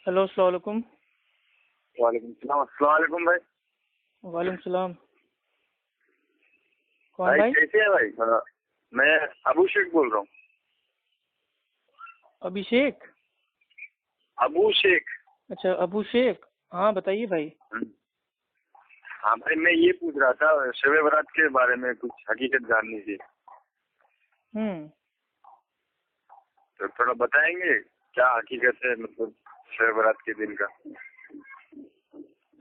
Hello, अस्सलाम वालेकुम। वालेकुम सलाम। अस्सलाम वालेकुम भाई। वालेकुम सलाम। कौन भाई भाई? कैसे है भाई? हाँ, मैं अबू शेख बोल रहा हूँ। अभिषेक? अबू शेख। अच्छा, अबू शेख। हाँ, बताइए भाई। हम्म। हाँ भाई, मैं ये पूछ रहा था शब बारात के बारे में कुछ हकीकत जाननी थी, हम्म। तो थोड़ा बताएंगे क्या हकीकत है, मतलब शब बारात के दिन का?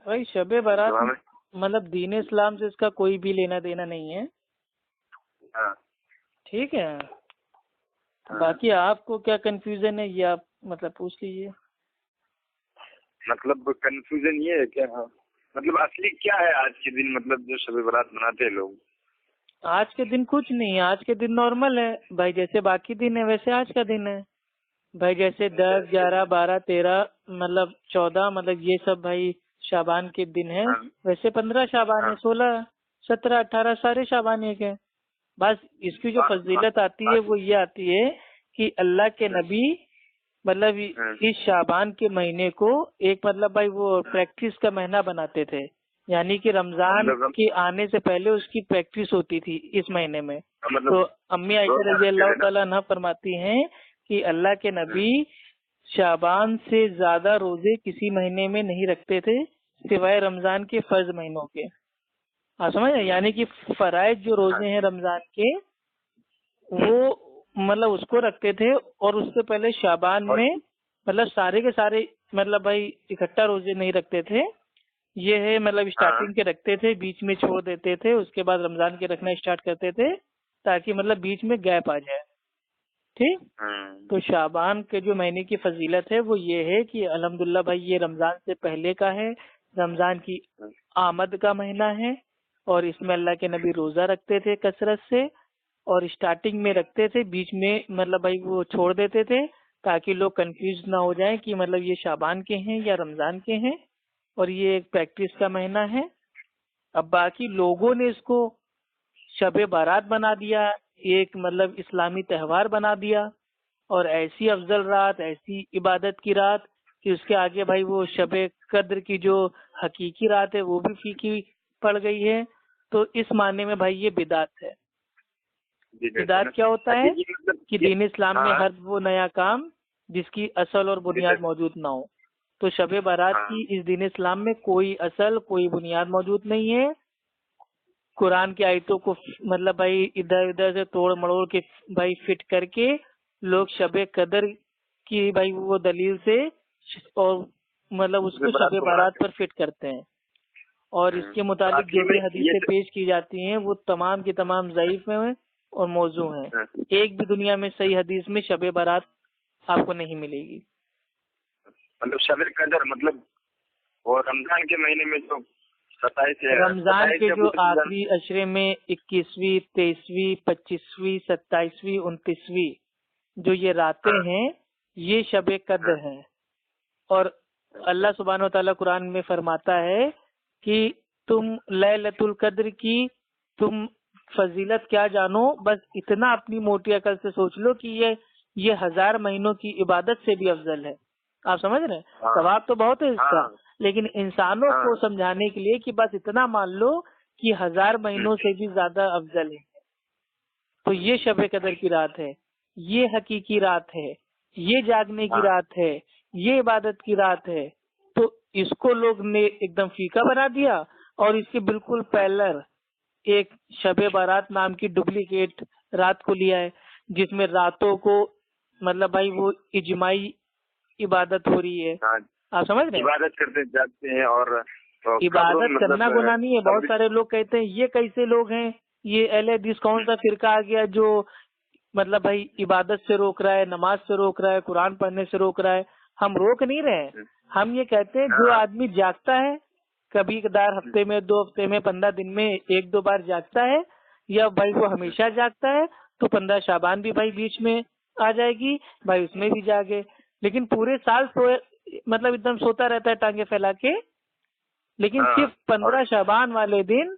भाई, शबे बारात तो हमें। मतलब दीन इस्लाम से इसका कोई भी लेना देना नहीं है। हाँ। ठीक है। हाँ। बाकी आपको क्या कंफ्यूजन है, ये आप मतलब पूछ लीजिए। मतलब कंफ्यूजन ये है क्या? हाँ, मतलब असली क्या है आज के दिन, मतलब जो शब बारात मनाते हैं लोग? आज के दिन कुछ नहीं है, आज के दिन नॉर्मल है भाई, जैसे बाकी दिन है वैसे आज का दिन है भाई। जैसे अच्छा 10, अच्छा। 11, 12, 13 मतलब 14 मतलब ये सब भाई शाबान के दिन है। हाँ। वैसे 15 शाबान है, हाँ। 16, 17, 18 सारे शाबान एक है। बस इसकी जो फजीलत आती है वो ये आती है कि अल्लाह के नबी मतलब हाँ। इस शाबान के महीने को एक मतलब भाई वो प्रैक्टिस का महीना बनाते थे। यानी कि रमजान मतलब के आने से पहले उसकी प्रैक्टिस होती थी इस महीने में। तो मतलब अम्मी आयशा रोजा रजी रखते अल्लाह थे ना? ताला अन्हा फरमाती हैं कि अल्लाह के हाँ। नबी शाबान से ज्यादा रोजे किसी महीने में नहीं रखते थे सिवाय रमजान के फर्ज महीनों के। आप समझ रहे हैं? यानी कि फराइज जो हाँ। रोजे हैं रमजान के वो मतलब उसको रखते थे। और उससे पहले शाबान और में मतलब सारे के सारे मतलब भाई इकट्ठा रोजे नहीं रखते थे। ये है मतलब हाँ। स्टार्टिंग के रखते थे, बीच में छोड़ देते थे, उसके बाद रमजान के रखना स्टार्ट करते थे ताकि मतलब बीच में गैप आ जाए। ठीक। हाँ। तो शाबान के जो महीने की फजीलत है वो ये है कि अल्हम्दुलिल्लाह भाई ये रमजान से पहले का है, रमजान की आमद का महीना है। और इसमें अल्लाह के नबी रोजा रखते थे कसरत से। और स्टार्टिंग में रखते थे, बीच में मतलब भाई वो छोड़ देते थे ताकि लोग कंफ्यूज ना हो जाएं कि मतलब ये शाबान के हैं या रमजान के हैं। और ये एक प्रैक्टिस का महीना है। अब बाकी लोगों ने इसको शबे बारात बना दिया, एक मतलब इस्लामी त्योहार बना दिया। और ऐसी अफजल रात, ऐसी इबादत की रात कि उसके आगे भाई वो शबे कद्र की जो हकीकी रात है वो भी फीकी पड़ गई है। तो इस मायने में भाई ये बिदात है। जी कहते हैं बिदात ना। क्या होता है हकीकी मतलब कि ये। दीन इस्लाम में हाँ। हर वो नया काम जिसकी असल और बुनियाद बिदत। मौजूद ना हो। तो शबे बारात हाँ। की इस दीन इस्लाम में कोई असल कोई बुनियाद मौजूद नहीं है। कुरान की आयतों को मतलब भाई इधर उधर से तोड़ मड़ोड़ के भाई फिट करके लोग शबे कदर की भाई वो दलील से और मतलब शब उसको बारात शबे को बारात मनाते पर फिट करते हैं। और हैं। इसके तो मुतालिक असली जो में भी ये हदीसें पेश की जाती हैं वो तमाम की तमाम ज़ईफ हैं और मौजू हैं। हाँ, एक भी दुनिया में सही हदीस में शबे बारात आपको नहीं मिलेगी। मतलब शब कदर मतलब वो रमजान के महीने में जो 27 है, रमजान 27 के या जो 29 आखिरी अशरे में 21वीं, 23वीं, 25वीं, 27वीं, 29वीं जो ये रातें हाँ। हैं ये शबे कद्र हाँ। हैं। और अच्छा। अल्लाह सुब्हानो तआला कुरान में फरमाता है कि तुम लैलतुल कद्र की तुम फजीलत क्या जानो, बस इतना अपनी मोटी अकल से सोच लो कि ये 1000 महीनों की इबादत से भी अफजल है। आप समझ रहे हैं? हाँ। सवाब तो बहुत है इसका, हाँ। लेकिन इंसानों हाँ। को समझाने के लिए कि बस इतना मान लो कि 1000 महीनों से भी ज्यादा अफजल है। तो ये शब कदर की रात है, ये हकीकी रात है, ये जागने की हाँ। रात है, ये इबादत की रात है। तो इसको लोग ने एकदम फीका बना दिया और इसके बिल्कुल पैरेलल एक शबे बारात नाम की डुप्लीकेट रात को लिया है जिसमें रातों को मतलब भाई वो इजमाई इबादत हो रही है। हाँ। आप समझ रहे हैं? इबादत करते जाते हैं और तो कब्रों इबादत में करना मतलब गुनाह नहीं है। बहुत कब्र। सारे लोग कहते हैं ये कैसे लोग हैं, ये अहले हदीस कौन सा फिरका आ गया जो मतलब भाई इबादत से रोक रहा है, नमाज से रोक रहा है, कुरान पढ़ने से रोक रहा है। हम रोक नहीं रहे हैं। हम ये कहते हैं जो हाँ। आदमी जागता है कभी कदार हफ्ते में, 2 हफ्ते में, 15 दिन में 1-2 बार जागता है या भाई वो हमेशा जागता है तो 15 शाबान भी भाई बीच में आ जाएगी भाई, उसमें भी जागे। लेकिन पूरे साल सोए मतलब एकदम सोता रहता है टांगे फैला के। लेकिन हाँ। सिर्फ और 15 शाबान वाले दिन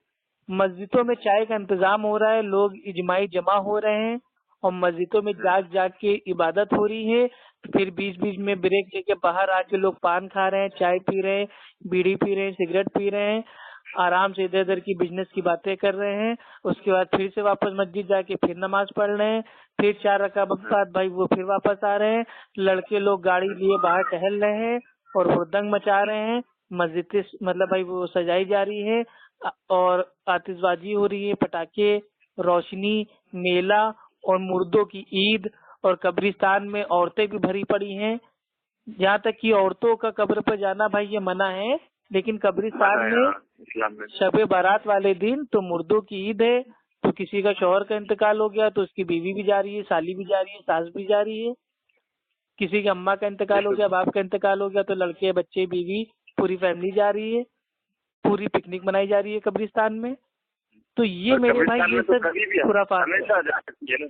मस्जिदों में चाय का इंतजाम हो रहा है, लोग इजमाई जमा हो रहे हैं और मस्जिदों में जाग जाग के इबादत हो रही है फिर बीच बीच में ब्रेक लेके बाहर आके लोग पान खा रहे हैं, चाय पी रहे हैं, बीड़ी पी रहे हैं, सिगरेट पी रहे हैं, आराम से इधर उधर की बिजनेस की बातें कर रहे हैं। उसके बाद फिर से वापस मस्जिद जाके फिर नमाज पढ़ रहे हैं, फिर 4 रकात बाद भाई वो फिर वापस आ रहे हैं। लड़के लोग गाड़ी लिए बाहर टहल रहे हैं और हुड़दंग मचा रहे हैं। मस्जिद मतलब भाई वो सजाई जा रही है और आतिशबाजी हो रही है, पटाखे, रोशनी, मेला और मुर्दों की ईद। और कब्रिस्तान में औरतें भी भरी पड़ी हैं, यहाँ तक कि औरतों का कब्र पर जाना भाई ये मना है। लेकिन कब्रिस्तान में इस्लाम में शबे बारात वाले दिन तो मुर्दों की ईद है। तो किसी का शौहर का इंतकाल हो गया तो उसकी बीवी भी जा रही है, साली भी जा रही है, सास भी जा रही है। किसी की अम्मा का इंतकाल हो गया, बाप का इंतकाल हो गया तो लड़के, बच्चे, बीवी, पूरी फैमिली जा रही है। पूरी पिकनिक मनाई जा रही है कब्रिस्तान में। तो ये मेरे भाई ये सब खुराफात है।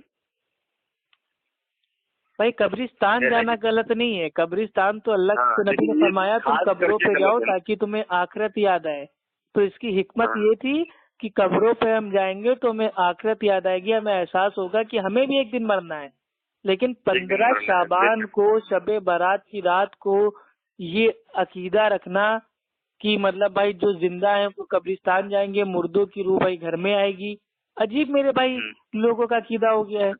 भाई कब्रिस्तान जाना गलत नहीं है, कब्रिस्तान तो अल्लाह के नबी ने फरमाया तुम कब्रों पे जाओ ताकि तुम्हें आखिरत याद आए। तो इसकी हिकमत ये थी कि कब्रों पे हम जाएंगे तो हमें आखिरत याद आएगी, हमें एहसास होगा कि हमें भी एक दिन मरना है। लेकिन 15 शाबान को शबे बारात की रात को ये अकीदा रखना कि मतलब भाई जो जिंदा है वो कब्रिस्तान जाएंगे, मुर्दों की रूह भाई घर में आएगी, अजीब मेरे भाई लोगों का अकीदा हो गया है।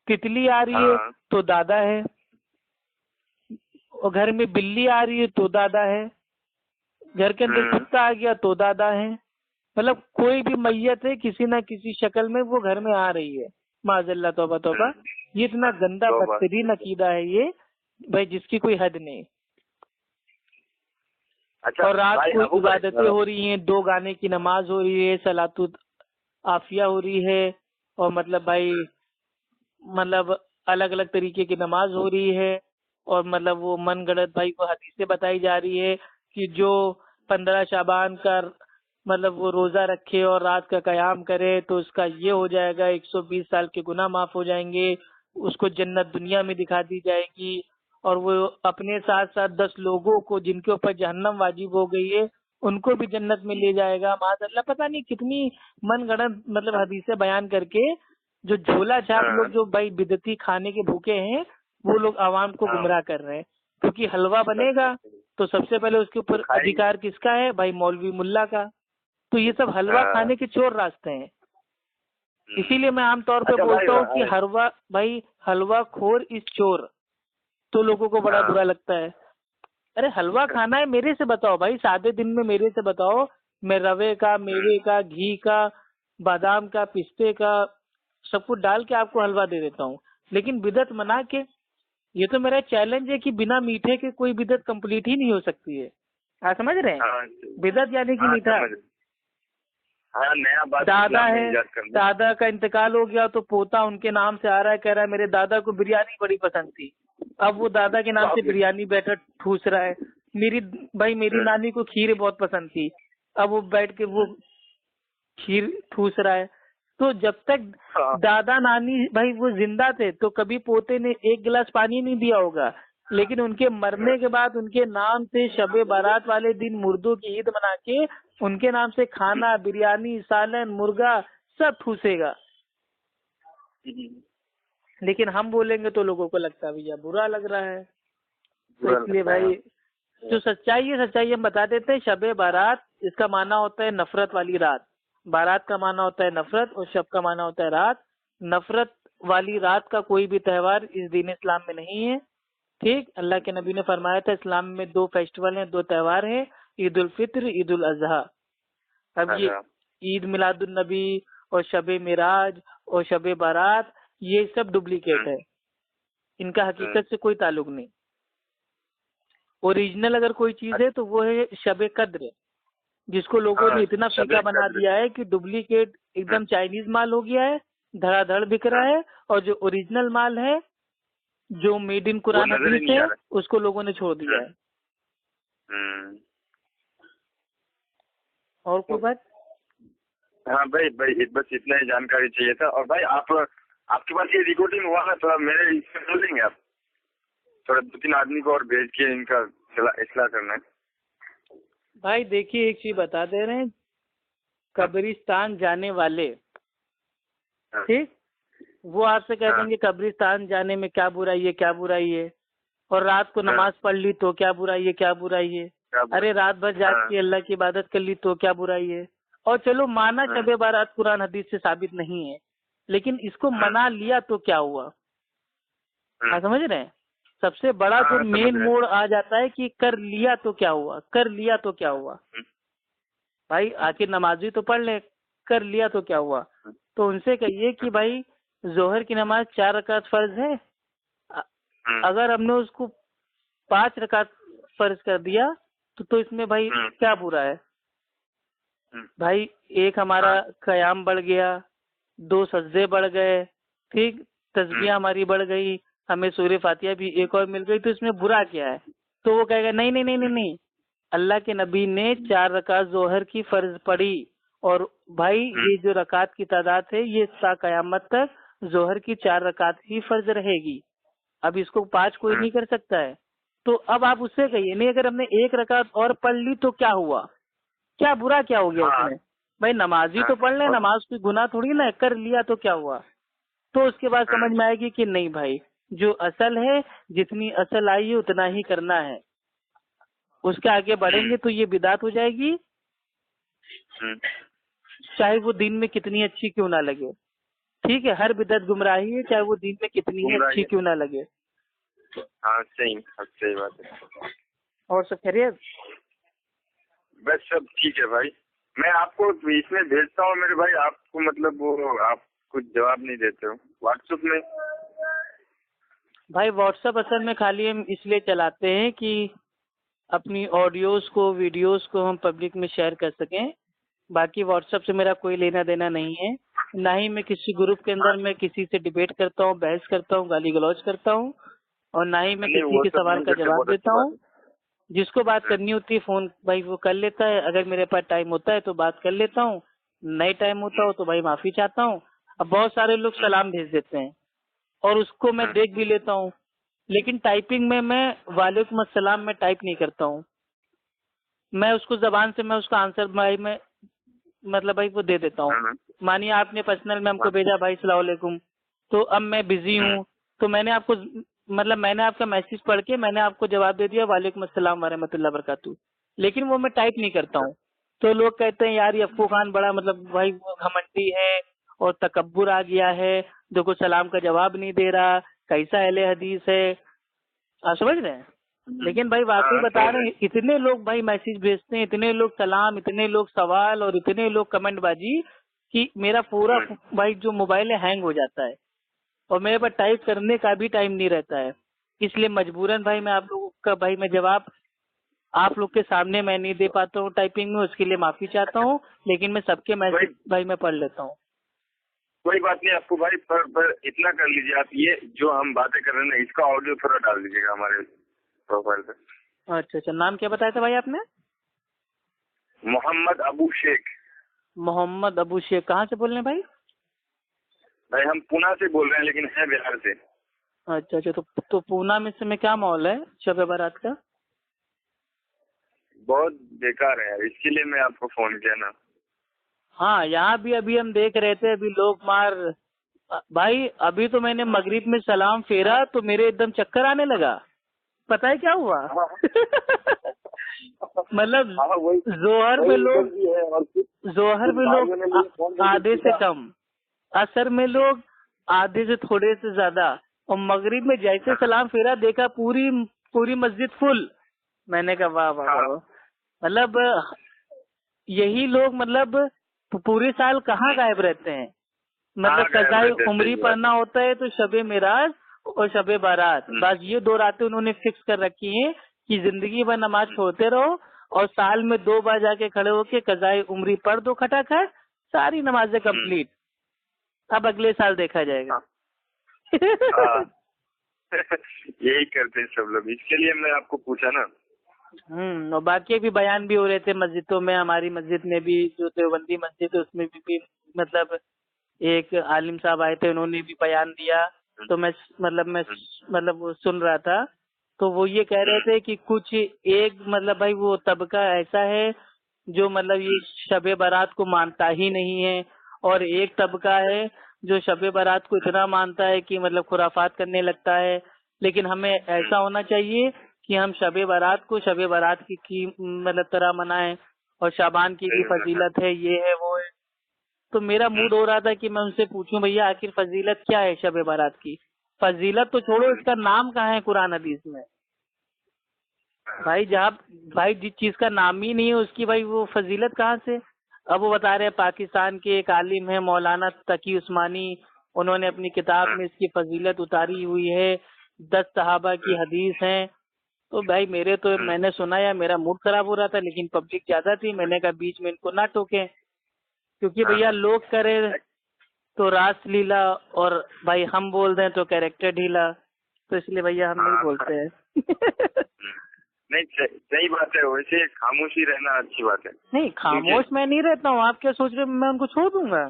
तितली आ रही है तो दादा है, और घर में बिल्ली आ रही है तो दादा है, घर के अंदर कुत्ता आ गया तो दादा है। मतलब कोई भी मैयत है किसी ना किसी शक्ल में वो घर में आ रही है। माज़ल्ला तौबा तौबा, ये इतना गंदा बदतरीन अकीदा है ये भाई जिसकी कोई हद नहीं। अच्छा, और रात को इबादतें हो रही हैं, 2 गाने की नमाज हो रही है, सलातुल आफिया हो रही है, और मतलब भाई मतलब अलग अलग तरीके की नमाज हो रही है। और मतलब वो मन गढ़ंत भाई को हदीसें बताई जा रही है कि जो 15 शाबान का मतलब वो रोजा रखे और रात का कयाम करे तो उसका ये हो जाएगा, 120 साल के गुनाह माफ हो जाएंगे, उसको जन्नत दुनिया में दिखा दी जाएगी, और वो अपने साथ साथ 10 लोगों को जिनके ऊपर जहन्नम वाजिब हो गई है उनको भी जन्नत में ले जाएगा। माशाअल्लाह पता नहीं कितनी मनगढ़ंत मतलब हदीसें बयान करके जो झोला छाप लोग जो भाई बिदती खाने के भूखे हैं वो लोग आवाम को गुमराह कर रहे हैं। क्योंकि हलवा बनेगा तो सबसे पहले उसके ऊपर अधिकार किसका है भाई? मौलवी मुल्ला का। तो ये सब हलवा खाने के चोर रास्ते हैं। इसीलिए मैं आमतौर पे बोलता हूँ कि हलवा खोर इस चोर। तो लोगों को बड़ा बुरा लगता है। अरे हलवा खाना है मेरे से बताओ भाई, सादे दिन में मेरे से बताओ, मैं रवे का, मेवे का, घी का, बादाम का, पिस्ते का सब कुछ डाल के आपको हलवा दे देता हूँ। लेकिन बिदत मना के, ये तो मेरा चैलेंज है कि बिना मीठे के कोई बिदत कंप्लीट ही नहीं हो सकती है। आप समझ रहे हैं? बिदत यानी कि मीठा। नया बात दादा है, दादा का इंतकाल हो गया तो पोता उनके नाम से आ रहा है, कह रहा है मेरे दादा को बिरयानी बड़ी पसंद थी। अब वो दादा के नाम से बिरयानी बैठा ठूस रहा है। मेरी नानी को खीर बहुत पसंद थी, अब वो बैठ के वो खीर ठूस रहा है। तो जब तक दादा नानी भाई वो जिंदा थे तो कभी पोते ने 1 गिलास पानी नहीं दिया होगा। लेकिन उनके मरने के बाद उनके नाम से शबे बारात वाले दिन मुर्दों की ईद मना के उनके नाम से खाना, बिरयानी, सालन, मुर्गा सब ठूसेगा। लेकिन हम बोलेंगे तो लोगों को लगता है भैया बुरा लग रहा है। तो इसलिए भाई जो सच्चाई है सच्चाई हम बता देते हैं। शबे बारात इसका माना होता है नफरत वाली रात। बारात का माना होता है नफरत और शब का माना होता है रात। नफरत वाली रात का कोई भी त्योहार इस दीन इस्लाम में नहीं है। ठीक, अल्लाह के नबी ने फरमाया था इस्लाम में 2 फेस्टिवल हैं, 2 त्योहार हैं, ईद उल फित्र, ईद उल अजहा। अब ये ईद मिलादुन नबी और शबे मिराज और शबे बारात ये सब डुप्लीकेट है, इनका हकीकत से कोई ताल्लुक नहीं। ओरिजिनल अगर कोई चीज है तो वो है शबे कद्र, जिसको लोगों ने इतना फीका बना दिया है कि डुप्लीकेट एकदम चाइनीज माल हो गया है, धड़ाधड़ बिक रहा है। और जो ओरिजिनल माल है जो मेड इन कुरान हदीस है उसको लोगों ने छोड़ दिया है। और कोई बात? हाँ भाई बस इतना ही जानकारी चाहिए था। और भाई आपके पास ये रिकॉर्डिंग हुआ है, थोड़ा मेरे बोल देंगे आप? थोड़ा 2-3 आदमी को और भेज के इनका इस्लाह करना है। भाई देखिए एक चीज बता दे रहे हैं, कब्रिस्तान जाने वाले ठीक वो आपसे कह देंगे कब्रिस्तान जाने में क्या बुराई है, क्या बुराई है। और रात को नमाज पढ़ ली तो क्या बुराई है, क्या बुराई है। अरे रात भर जाग के अल्लाह की इबादत कर ली तो क्या बुराई है। और चलो माना शबे बारात कुरान हदीस से साबित नहीं है, लेकिन इसको मना लिया तो क्या हुआ, आप समझ रहे हैं। सबसे बड़ा जो मेन मोड़ आ जाता है कि कर लिया तो क्या हुआ, कर लिया तो क्या हुआ। भाई आखिर नमाजी तो पढ़ ले, कर लिया तो क्या हुआ। तो उनसे कहिए कि भाई जोहर की नमाज 4 रकात फर्ज है, अगर हमने उसको 5 रकात फर्ज कर दिया तो इसमें भाई क्या बुरा है। भाई एक हमारा कयाम बढ़ गया, 2 सज्दे बढ़ गए, ठीक, तस्बीह हमारी बढ़ गई, हमें सूरह फातिहा भी एक और मिल गई, तो इसमें बुरा क्या है। तो वो कहेगा नहीं नहीं नहीं नहीं नहीं, अल्लाह के नबी ने 4 रकात जोहर की फर्ज पढ़ी, और भाई ये जो रकात की तादाद है ये ता कयामत तक जोहर की 4 रकात ही फर्ज रहेगी। अब इसको 5 कोई नहीं कर सकता है। तो अब आप उससे कहिए नहीं, अगर हमने 1 रकात और पढ़ ली तो क्या हुआ, क्या बुरा क्या हो गया उसमें। भाई नमाजी तो पढ़ ले, नमाज कोई गुनाह थोड़ी ना है, कर लिया तो क्या हुआ। तो उसके बाद समझ में आएगी कि नहीं भाई, जो असल है, जितनी असल आई है उतना ही करना है, उसके आगे बढ़ेंगे तो ये बिदात हो जाएगी, चाहे वो दिन में कितनी अच्छी क्यों ना लगे। ठीक है, हर बिदअत गुमराही है, चाहे वो दिन में कितनी ही अच्छी क्यों ना लगे। हाँ सही बात है। और सब खैरियत? बस सब ठीक है भाई। मैं आपको इसमें भेजता हूँ मेरे भाई, आपको मतलब वो आप कुछ जवाब नहीं देते हो व्हाट्सएप में। भाई व्हाट्सएप असल में खाली हम इसलिए चलाते हैं कि अपनी ऑडियोज को, वीडियोस को हम पब्लिक में शेयर कर सकें। बाकी व्हाट्सएप से मेरा कोई लेना देना नहीं है, ना ही मैं किसी ग्रुप के अंदर मैं किसी से डिबेट करता हूँ, बहस करता हूँ, गाली गलौज करता हूँ, और ना ही मैं किसी के सवाल का जवाब देता हूँ। जिसको बात करनी होती है फोन भाई वो कर लेता है, अगर मेरे पास टाइम होता है तो बात कर लेता हूँ, नहीं टाइम होता हो तो भाई माफी चाहता हूँ। अब बहुत सारे लोग सलाम भेज देते हैं और उसको मैं देख भी लेता हूँ, लेकिन टाइपिंग में मैं वालेकुम अस्सलाम में टाइप नहीं करता हूँ, मैं उसको जबान से मैं उसका आंसर भाई मैं मतलब भाई वो दे देता हूँ। मानिए आपने पर्सनल में हमको भेजा भाई अस्सलाम वालेकुम, तो अब मैं बिजी हूँ, तो मैंने आपको मतलब मैंने आपका मैसेज पढ़ के मैंने आपको जवाब दे दिया वालेकुम अस्सलाम वरहमतुल्लाह बरकातहू, लेकिन वो मैं टाइप नहीं करता हूँ। तो लोग कहते हैं यार ये अफ्फू खान बड़ा मतलब भाई वो घमंडी है और तकब्बुर आ गया है, देखो सलाम का जवाब नहीं दे रहा, कैसा अहले हदीस है। आप समझ रहे हैं। लेकिन भाई वाकई बता रहे हैं, इतने लोग भाई मैसेज भेजते हैं, इतने लोग सलाम, इतने लोग सवाल और इतने लोग कमेंट बाजी कि मेरा पूरा भाई जो मोबाइल है हैंग हो जाता है और मेरे पास टाइप करने का भी टाइम नहीं रहता है। इसलिए मजबूरन भाई मैं आप लोगों का भाई मैं जवाब आप लोग के सामने मैं नहीं दे पाता हूँ टाइपिंग में, उसके लिए माफी चाहता हूँ, लेकिन मैं सबके मैसेज भाई मैं पढ़ लेता हूँ। कोई बात नहीं आपको भाई, पर इतना कर लीजिए आप, ये जो हम बातें कर रहे हैं ना इसका ऑडियो थोड़ा डाल दीजिएगा हमारे प्रोफाइल पे। अच्छा, नाम क्या बताया था भाई आपने? मोहम्मद अबू शेख। मोहम्मद अबू शेख। कहाँ से बोल रहे हैं भाई? भाई हम पुणे से बोल रहे हैं लेकिन है बिहार से। अच्छा, तो पूना में से में क्या माहौल है शब बारात का? बहुत बेकार है यार, इसके लिए मैं आपको फोन किया ना। हाँ यहाँ भी अभी हम देख रहे थे, अभी लोग मार भाई, अभी तो मैंने मगरिब में सलाम फेरा तो मेरे एकदम चक्कर आने लगा, पता है क्या हुआ? मतलब जोहर में लोग आधे से कम, असर में लोग आधे से थोड़े से ज्यादा, और मगरिब में जैसे सलाम फेरा देखा पूरी मस्जिद फुल। मैंने कहा वाह वाह वाह, मतलब यही लोग मतलब पूरे साल कहाँ गायब रहते हैं। मतलब कज़ाए उम्री पढ़ना होता है तो शबे मेराज और शबे बारात, बस ये 2 रातें उन्होंने फिक्स कर रखी हैं कि जिंदगी भर नमाज छोड़ते रहो और साल में 2 बार जाके खड़े होके कज़ाए उम्री पढ़ दो खटाखट, सारी नमाजें कंप्लीट। अब अगले साल देखा जाएगा। यही करते हैं सब लोग, इसके लिए मैं आपको पूछा ना। और बाकी भी बयान भी हो रहे थे मस्जिदों में, हमारी मस्जिद में भी जो देवबंदी मस्जिद है उसमें भी मतलब एक आलिम साहब आए थे, उन्होंने भी बयान दिया, तो मैं वो सुन रहा था, तो वो ये कह रहे थे कि कुछ एक मतलब भाई वो तबका ऐसा है जो मतलब ये शबे बारात को मानता ही नहीं है, और एक तबका है जो शबे बारात को इतना मानता है कि मतलब खुराफात करने लगता है। लेकिन हमें ऐसा होना चाहिए कि हम शबे बारात को शबे बारात की मतलब तरह मनाएं, और शाबान की भी फजीलत है, ये है वो है। तो मेरा मूड हो रहा था कि मैं उनसे पूछूं भैया आखिर फजीलत क्या है शबे बारात की। फजीलत तो छोड़ो, इसका नाम कहाँ है कुरान हदीस में? भाई जहाँ भाई जिस चीज का नाम ही नहीं है उसकी भाई वो फजीलत कहाँ से? अब वो बता रहे हैं पाकिस्तान के एक आलिम है मौलाना तकी उस्मानी, उन्होंने अपनी किताब में इसकी फजीलत उतारी हुई है, 10 सहाबा की हदीस है। तो भाई मेरे तो मैंने सुना या मेरा मूड खराब हो रहा था, लेकिन पब्लिक ज्यादा थी, मैंने कहा बीच में इनको ना टोके, क्योंकि भैया लोग करे तो रास लीला, और भाई हम बोल दें तो कैरेक्टर ढीला, तो इसलिए भैया हम नहीं बोलते हैं। नहीं, सही बात है, वैसे खामोशी रहना अच्छी बात है। नहीं खामोश मैं नहीं रहता हूँ, आप क्या सोच रहे हैं मैं उनको छोड़ दूंगा?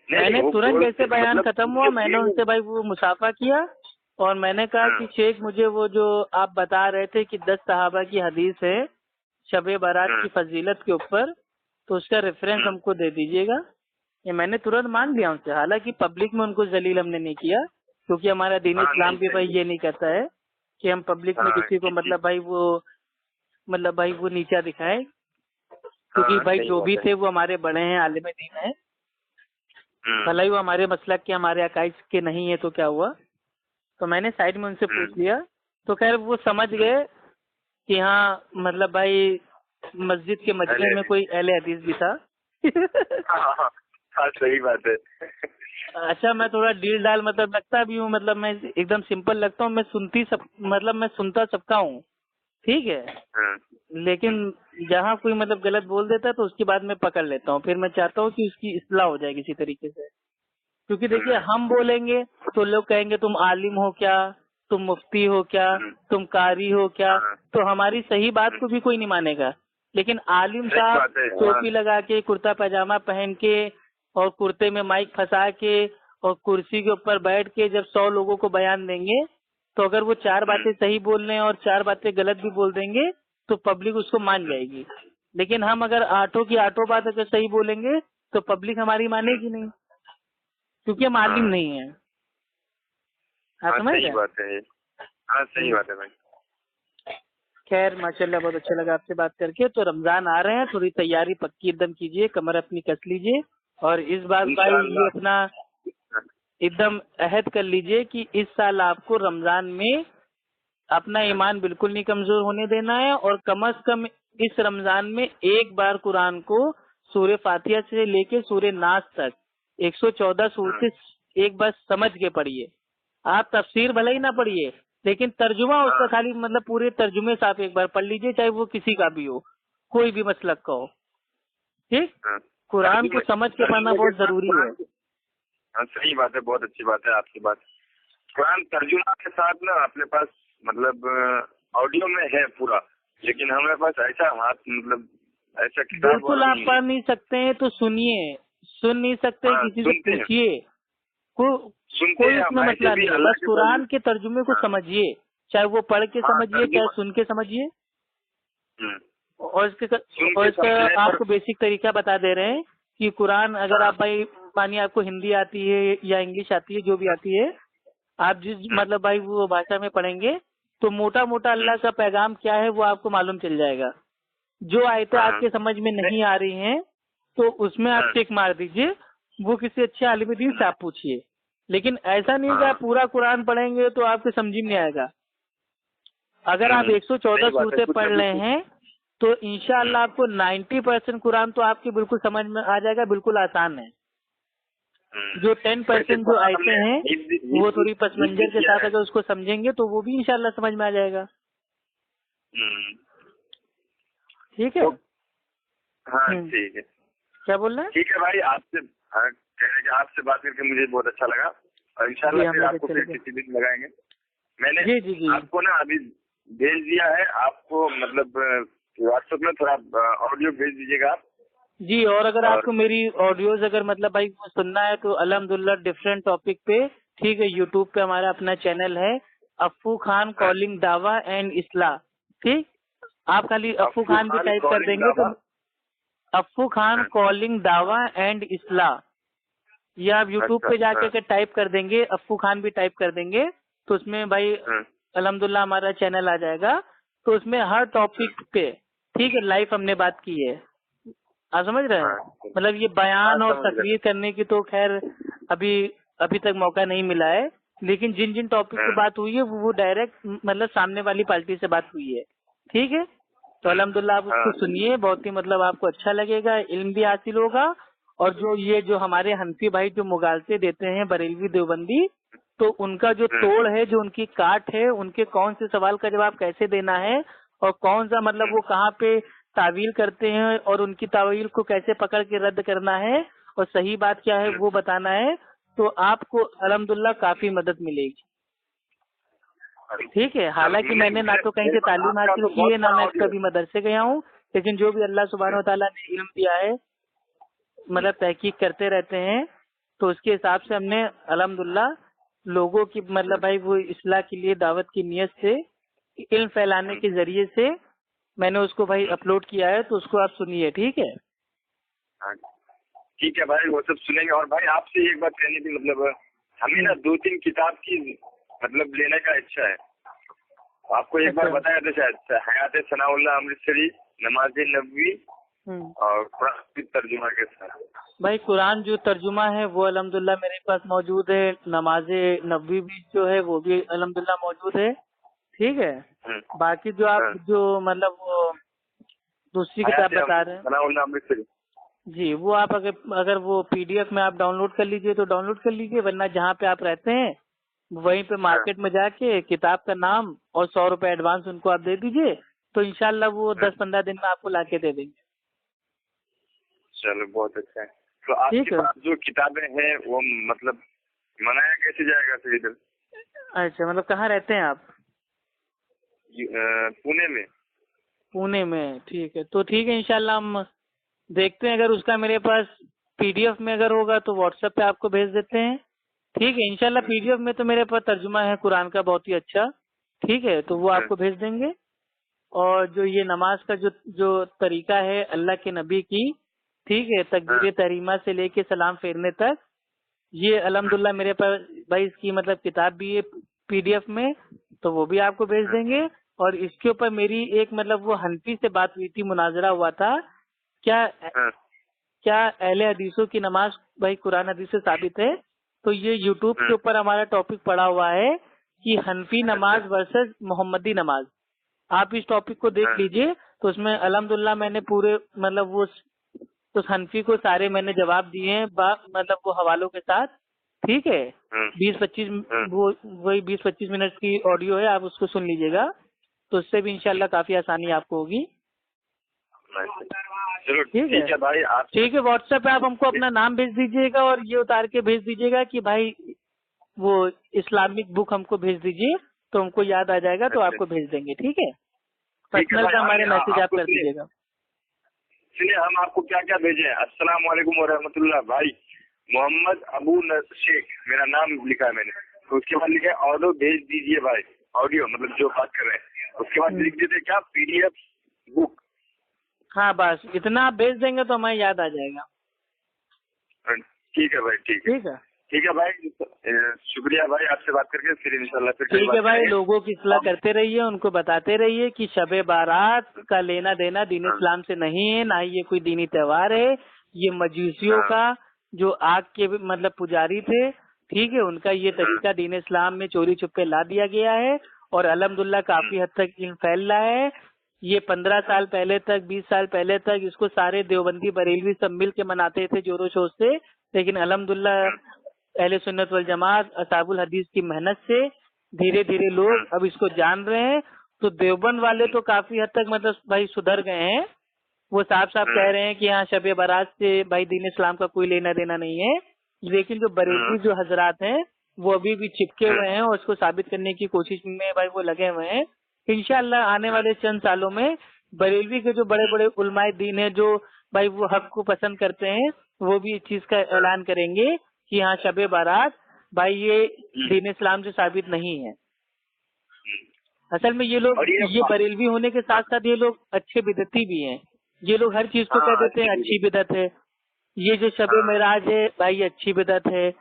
मैंने तुरंत जैसे बयान खत्म हुआ मैंने उनसे भाई वो मुसाफा किया, और मैंने कहा कि शेख मुझे वो जो आप बता रहे थे कि 10 सहाबा की हदीस है शबे बारात की फजीलत के ऊपर, तो उसका रेफरेंस हमको दे दीजिएगा। ये मैंने तुरंत मांग लिया उनसे, हालांकि पब्लिक में उनको जलील हमने नहीं किया, क्योंकि हमारा दीन इस्लाम भी भाई ये नहीं कहता है कि हम पब्लिक में किसी को मतलब भाई वो नीचा दिखाए, क्योंकि भाई जो भी थे वो हमारे बड़े हैं, आलिम दीन है, भला ही वो हमारे मसलक के हमारे अकाइद के नहीं है तो क्या हुआ। तो मैंने साइड में उनसे पूछ लिया, तो खैर वो समझ गए कि हाँ मतलब भाई मस्जिद के मजमे में कोई अहले हदीस भी था। हाँ, सही बात है। अच्छा मैं थोड़ा डील डाल मतलब लगता भी हूँ, मतलब मैं एकदम सिंपल लगता हूँ, मैं सुनता सबका हूँ, ठीक है, लेकिन जहाँ कोई मतलब गलत बोल देता है तो उसके बाद मैं पकड़ लेता हूँ, फिर मैं चाहता हूँ कि उसकी इस्लाह हो जाए किसी तरीके से। क्योंकि देखिए हम बोलेंगे तो लोग कहेंगे तुम आलिम हो क्या, तुम मुफ्ती हो क्या, तुम कारी हो क्या, तो हमारी सही बात को भी कोई नहीं मानेगा। लेकिन आलिम साहब टोपी लगा के कुर्ता पैजामा पहन के और कुर्ते में माइक फंसा के और कुर्सी के ऊपर बैठ के जब 100 लोगों को बयान देंगे, तो अगर वो 4 बातें सही बोल रहे हैं और 4 बातें गलत भी बोल देंगे तो पब्लिक उसको मान जाएगी। लेकिन हम अगर 8 की 8 बात अगर सही बोलेंगे तो पब्लिक हमारी मानेगी नहीं, क्योंकि हम आलिम नहीं है। आप समझ सही बात है। हाँ सही बात है भाई। खैर माशाल्लाह बहुत अच्छा लगा आपसे बात करके। तो रमजान आ रहे हैं, थोड़ी तैयारी पक्की एकदम कीजिए, कमर अपनी कस लीजिए, और इस बार भाई ये अपना एकदम अहद कर लीजिए कि इस साल आपको रमजान में अपना ईमान बिल्कुल नहीं कमजोर होने देना है, और कम से कम इस रमजान में एक बार कुरान को सूरह फातिहा से लेके सूरह नास तक 114 सूरतें एक बार समझ के पढ़िए। आप तफसीर भले ही ना पढ़िए, लेकिन तर्जुमा उसका खाली मतलब पूरे तर्जुमे से आप एक बार पढ़ लीजिए, चाहे वो किसी का भी हो, कोई भी मसलक का हो। ठीक, कुरान को समझ के पढ़ना बहुत जरूरी है। हाँ सही बात है, बहुत अच्छी बात है आपकी बात। कुरान तर्जुमा के साथ ना अपने पास मतलब ऑडियो में है पूरा, लेकिन हमारे पास ऐसा हाथ मतलब ऐसा किताब बिल्कुल आप पढ़ नहीं सकते हैं तो सुनिए, सुन नहीं सकते किसी से पूछिए, कोई इसमें मसला नहीं है, बस कुरान के तर्जुमे को समझिए, चाहे वो पढ़ के समझिए चाहे सुन के समझिए। और इसका आपको बेसिक तरीका बता दे रहे हैं कि कुरान अगर आप भाई मानिए आपको हिंदी आती है या इंग्लिश आती है, जो भी आती है, आप जिस मतलब भाई वो भाषा में पढ़ेंगे तो मोटा मोटा अल्लाह का पैगाम क्या है वो आपको मालूम चल जाएगा। जो आयतें आपके समझ में नहीं आ रही हैं तो उसमें आप टिक मार दीजिए, वो किसी अच्छे आलिम दीन से आप पूछिए। लेकिन ऐसा नहीं कि आप पूरा कुरान पढ़ेंगे तो आपको समझ में नहीं आएगा। अगर आप 114 सूरतें पढ़ रहे हैं तो इंशाअल्लाह आपको 90% कुरान तो आपके बिल्कुल समझ में आ जाएगा, बिल्कुल आसान है। जो 10% जो आयतें हैं वो थोड़ी पसमंजर के साथ अगर उसको समझेंगे तो वो भी इंशाअल्लाह समझ में आ जाएगा। ठीक है, हाँ ठीक है। क्या बोल रहे हैं? ठीक है भाई, आपसे बात करके मुझे बहुत अच्छा लगा, और इंशाल्लाह फिर आपको फिर किसी दिन लगाएंगे। मैंने जी आपको ना अभी भेज दिया है, आपको मतलब व्हाट्सएप में थोड़ा ऑडियो भेज दीजिएगा आप जी। और अगर आपको मेरी ऑडियोज अगर मतलब भाई सुनना है तो अल्हम्दुलिल्लाह डिफरेंट टॉपिक पे, ठीक है, यूट्यूब पे हमारा अपना चैनल है अफ्फू खान कॉलिंग दावा एंड इस्लाह। ठीक, आप खाली अफ्फू खान भी टाइप कर देंगे तो अफ्फू खान कॉलिंग दावा एंड इस्लाह, या आप यूट्यूब पे जाके टाइप कर देंगे, अफ्फू खान भी टाइप कर देंगे तो उसमें भाई हाँ, अल्हम्दुलिल्लाह हमारा चैनल आ जाएगा। तो उसमें हर टॉपिक पे ठीक है लाइव हमने बात की है। आप समझ रहे हैं? हाँ, मतलब ये बयान हाँ, और समझ गया। तकरीर करने की तो खैर अभी अभी तक मौका नहीं मिला है, लेकिन जिन जिन टॉपिक पे हाँ, बात हुई है वो डायरेक्ट मतलब सामने वाली पार्टी से बात हुई है। ठीक है, तो अल्हम्दुलिल्लाह आप उसको हाँ, सुनिए, बहुत ही मतलब आपको अच्छा लगेगा, इल्म भी हासिल होगा। और जो हमारे हनफी भाई जो मुगालते देते हैं बरेलवी देवबंदी, तो उनका जो तोड़ है, जो उनकी काट है, उनके कौन से सवाल का जवाब कैसे देना है और कौन सा मतलब वो कहाँ पे तावील करते हैं और उनकी तावील को कैसे पकड़ के रद्द करना है और सही बात क्या है वो बताना है, तो आपको अल्हम्दुलिल्लाह काफी मदद मिलेगी। ठीक है, हालांकि मैंने ना तो कहीं से तालीम आपका हासिल तो की बहुत है, ना बड़ा मैं ऑडियो। कभी मदरसे गया हूँ, लेकिन जो भी अल्लाह सुब्हानहू व तआला ने इल्म दिया है मतलब तहकीक करते रहते हैं, तो उसके हिसाब से हमने अल्हम्दुलिल्लाह लोगों की मतलब भाई वो इस्लाह के लिए दावत की नियत से इल्म फैलाने के जरिए से मैंने उसको भाई अपलोड किया है, तो उसको आप सुनिए। ठीक है, हाँ, ठीक है भाई, वो सब सुनेंगे। और भाई आपसे एक बात कहनी थी, मतलब हमें ना 2-3 किताब की मतलब लेने का इच्छा है। आपको एक बार अच्छा। बताया था शायद, हयात सनाउल्लाह अमृतसरी, नमाज नबवी और कुरान की तर्जुमा के साथ। भाई कुरान जो तर्जुमा है वो अल्हम्दुलिल्लाह मेरे पास मौजूद है, नमाज नबवी भी जो है वो भी अल्हम्दुलिल्लाह मौजूद है। ठीक है, बाकी जो आप जो मतलब वो दूसरी किताब बता रहे हैं सनाउल्लाह अमृतसरी, जी, वो आप अगर वो पीडीएफ में आप डाउनलोड कर लीजिए तो डाउनलोड कर लीजिए, वरना जहाँ पे आप रहते हैं वहीं पे मार्केट में जाके किताब का नाम और 100 रुपए एडवांस उनको आप दे दीजिए, तो इंशाल्लाह वो 10-15 दिन में आपको लाके दे देंगे। चलो बहुत अच्छा है। तो आपके ठीक है। पास जो किताबें हैं वो मतलब मनाया कैसे जाएगा फिर इधर? अच्छा, मतलब कहाँ रहते हैं आप? पुणे में। पुणे में, ठीक है, तो ठीक है, इंशाल्लाह हम देखते हैं, अगर उसका मेरे पास पीडीएफ में अगर होगा तो व्हाट्सएप पे आपको भेज देते हैं। ठीक है, इंशाल्लाह पीडीएफ में तो मेरे पास तर्जुमा है कुरान का बहुत ही अच्छा। ठीक है, तो वो आपको भेज देंगे। और जो ये नमाज का जो जो तरीका है अल्लाह के नबी की, ठीक है, तकबीर तहरीमा से लेके सलाम फेरने तक, ये अल्हम्दुलिल्लाह मेरे पास भाई इसकी मतलब किताब भी है पीडीएफ में, तो वो भी आपको भेज देंगे। और इसके ऊपर मेरी एक मतलब वो हनफी से बात हुई थी, मुनाजरा हुआ था, क्या क्या अहले हदीसों की नमाज भाई कुरान हदीस से साबित है? तो ये यूट्यूब के ऊपर हमारा टॉपिक पड़ा हुआ है कि हनफी नमाज वर्सेस मोहम्मदी नमाज। आप इस टॉपिक को देख लीजिए, तो उसमें अल्हम्दुलिल्लाह मैंने पूरे मतलब वो उस हनफी को सारे मैंने जवाब दिए हैं मतलब वो हवालों के साथ। ठीक है, 20-25 वो वही 20-25 मिनट की ऑडियो है, आप उसको सुन लीजिएगा, तो उससे भी इंशाल्लाह काफी आसानी आपको होगी। चलो ठीक है भाई, आप ठीक है, व्हाट्सएप पे आप हमको अपना नाम भेज दीजिएगा और ये उतार के भेज दीजिएगा कि भाई वो इस्लामिक बुक हमको भेज दीजिए, तो हमको याद आ जाएगा, तो आपको भेज देंगे। ठीक है, पर्सनल पे हमारे मैसेज आप कर दीजिएगा। सुनिए, हम आपको क्या क्या भेजे हैं। अस्सलाम वालेकुम व रहमतुल्लाह। भाई मोहम्मद अबू शेख मेरा नाम लिखा है मैंने, तो उसके बाद लिखा है ऑडियो भेज दीजिए भाई, ऑडियो मतलब जो बात कर रहे हैं, उसके बाद लिख देते क्या पीडीएफ बुक। हाँ, बस इतना आप भेज देंगे तो हमें याद आ जाएगा। ठीक है भाई, ठीक है भाई, शुक्रिया भाई आपसे बात करके, फिर इंशाल्लाह फिर ठीक है भाई, लोगों की इस्लाह करते रहिए, उनको बताते रहिए कि शबे बारात का लेना देना दीन इस्लाम से नहीं है, ना ही ये कोई दीनी त्योहार है, ये मजूसियों का जो आग के मतलब पुजारी थे, ठीक है, उनका ये तरीका दीन इस्लाम में चोरी छुपे ला दिया गया है। और अल्हम्दुलिल्लाह काफी हद तक इल्म फैल रहा है। ये 15 साल पहले तक, 20 साल पहले तक इसको सारे देवबंदी बरेलवी सब मिल के मनाते थे जोरों शोर से, लेकिन अल्हम्दुलिल्लाह अहले सुन्नत वल जमात असाबुल हदीस की मेहनत से धीरे धीरे लोग अब इसको जान रहे हैं। तो देवबंद वाले तो काफी हद तक मतलब भाई सुधर गए हैं, वो साफ साफ कह रहे हैं कि हाँ शबे बारात से भाई दीन इस्लाम का कोई लेना देना नहीं है। लेकिन जो बरेलवी जो हजरात हैं वो अभी भी चिपके हुए हैं और उसको साबित करने की कोशिश में भाई वो लगे हुए हैं। इंशाअल्लाह आने वाले चंद सालों में बरेलवी के जो बड़े बड़े उलमाए दीन है जो भाई वो हक को पसंद करते हैं, वो भी इस चीज का ऐलान करेंगे कि हाँ शबे बारात भाई ये दीन इस्लाम से साबित नहीं है। असल में ये लोग ये बरेलवी होने के साथ साथ ये लोग अच्छे बिदती भी हैं। ये लोग हर चीज को कह देते हैं अच्छी बिदत है। ये जो शबे मेराज है भाई अच्छी बिदत है,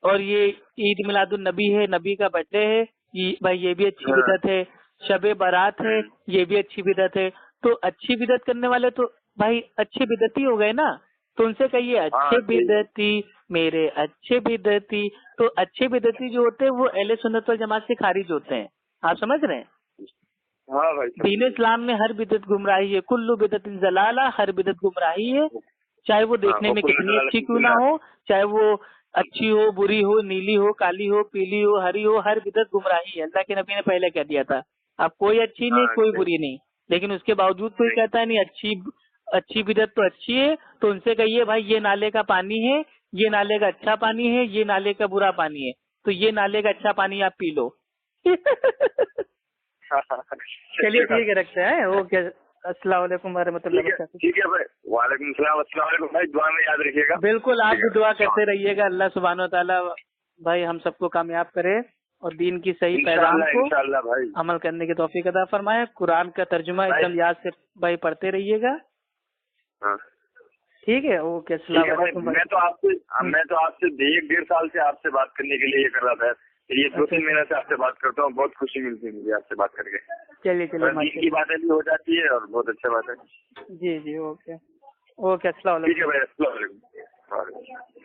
और ये ईद मिलादुन नबी है, नबी का बर्थडे है, भाई ये भी अच्छी बिदअत है, शबे बारात है ये भी अच्छी बिदअत है। तो अच्छी बिदअत करने वाले तो भाई अच्छे बिदअती हो गए ना, तो उनसे कहिए अच्छे बिदअती, मेरे अच्छे बिदअती। तो अच्छे बिदअती जो होते हैं वो अहले सुन्नत वल जमात से खारिज होते हैं, आप समझ रहे हैं। हाँ भाई, दीन इस्लाम में हर बिदअत गुमराही है, कुल्लू बिदअतिन जलाला, हर बिदअत गुमराही है, चाहे वो देखने में कितनी अच्छी क्यों ना हो, चाहे वो अच्छी हो, बुरी हो, नीली हो, काली हो, पीली हो, हरी हो, हर बिदअत गुमराही है। अल्लाह के नबी ने पहले कह दिया था, अब कोई अच्छी नहीं कोई बुरी नहीं, लेकिन उसके बावजूद कोई कहता है नहीं अच्छी बिदअत तो अच्छी है। तो उनसे कहिए भाई ये नाले का पानी है, ये नाले का अच्छा पानी है, ये नाले का बुरा पानी है, तो ये नाले का अच्छा पानी आप पी लो। चलिए ठीक है, रखते हैं। ओके, अस्सलाम वालेकुम वरहमतुल्लाहि वबरकातुहू। ठीक है भाई, वालेकुम सलाम, अस्सलाम वालेकुम भाई, दुआ में याद रखिएगा। बिल्कुल, आप भी दुआ करते रहिएगा, अल्लाह सुब्हानो तआला भाई हम सबको कामयाब करे और दीन की सही पैगाम को इंशाअल्लाह भाई अमल करने की तौफीक अता फरमाए। कुरान का तर्जुमा एकदम याद से भाई पढ़ते रहिएगा। हाँ ठीक है, ओके, अस्सलाम वालेकुम। मैं तो आपसे 1-1.5 साल से आपसे बात करने के लिए ये कर रहा था, ये 2-3 महीने से आपसे बात करता हूँ, बहुत खुशी मिलती है मुझे आपसे बात करके। चलिए की बातें भी हो जाती है और बहुत अच्छा बात है। जी जी, ओके ओके, अस्सलाम वालेकुम। ठीक है भाई, अस्सलाम वालेकुम।